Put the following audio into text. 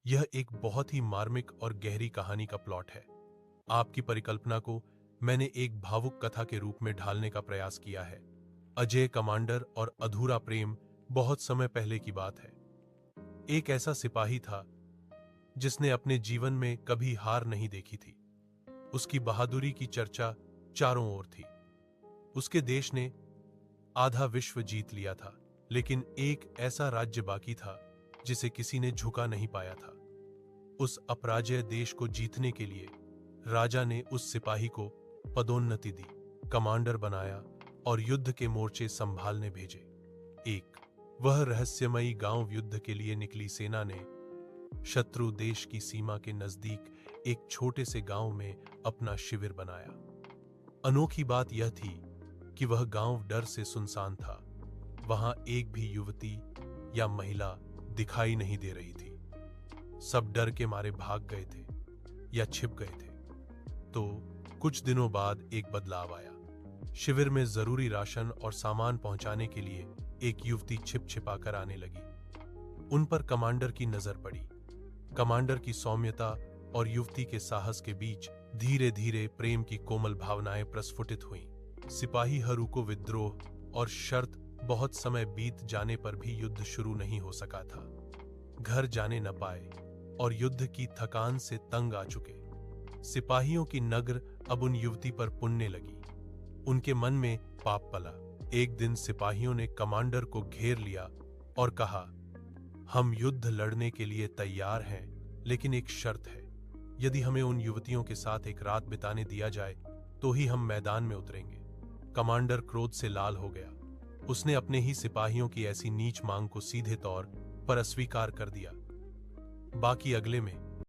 यह एक बहुत ही मार्मिक और गहरी कहानी का प्लॉट है। आपकी परिकल्पना को मैंने एक भावुक कथा के रूप में ढालने का प्रयास किया है। अजय कमांडर और अधूरा प्रेम बहुत समय पहले की बात है। एक ऐसा सिपाही था जिसने अपने जीवन में कभी हार नहीं देखी थी। उसकी बहादुरी की चर्चा चारों ओर थी। उसके देश ने आधा विश्व जीत लिया था, लेकिन एक ऐसा राज्य बाकी था जिसे किसी ने झुका नहीं पाया था। उस अपराजय देश को जीतने के लिए राजा ने उस सिपाही को पदोन्नति दी, कमांडर बनाया और युद्ध के मोर्चे संभालने भेजे। वह रहस्यमयी गांव युद्ध के लिए निकली सेना ने शत्रु देश की सीमा के नजदीक एक छोटे से गांव में अपना शिविर बनाया। अनोखी बात यह थी कि वह गांव डर से सुनसान था। वहां एक भी युवती या महिला दिखाई नहीं दे रही थी। सब डर के मारे भाग गए थे या छिप गए थे। तो कुछ दिनों बाद एक बदलाव आया। शिविर में जरूरी राशन और सामान पहुंचाने के लिए एक युवती छिप छिपा कर आने लगी। उन पर कमांडर की नजर पड़ी। कमांडर की सौम्यता और युवती के साहस के बीच धीरे धीरे प्रेम की कोमल भावनाएं प्रस्फुटित हुईं। सिपाही हरू को विद्रोह और शर्त बहुत समय बीत जाने पर भी युद्ध शुरू नहीं हो सका था। घर जाने न पाए और युद्ध की थकान से तंग आ चुके सिपाहियों की नगर अब उन युवती पर पुनने लगी। उनके मन में पाप पला। एक दिन सिपाहियों ने कमांडर को घेर लिया और कहा, हम युद्ध लड़ने के लिए तैयार हैं, लेकिन एक शर्त है। यदि हमें उन युवतियों के साथ एक रात बिताने दिया जाए तो ही हम मैदान में उतरेंगे। कमांडर क्रोध से लाल हो गया। उसने अपने ही सिपाहियों की ऐसी नीच मांग को सीधे तौर पर अस्वीकार कर दिया। बाकी अगले में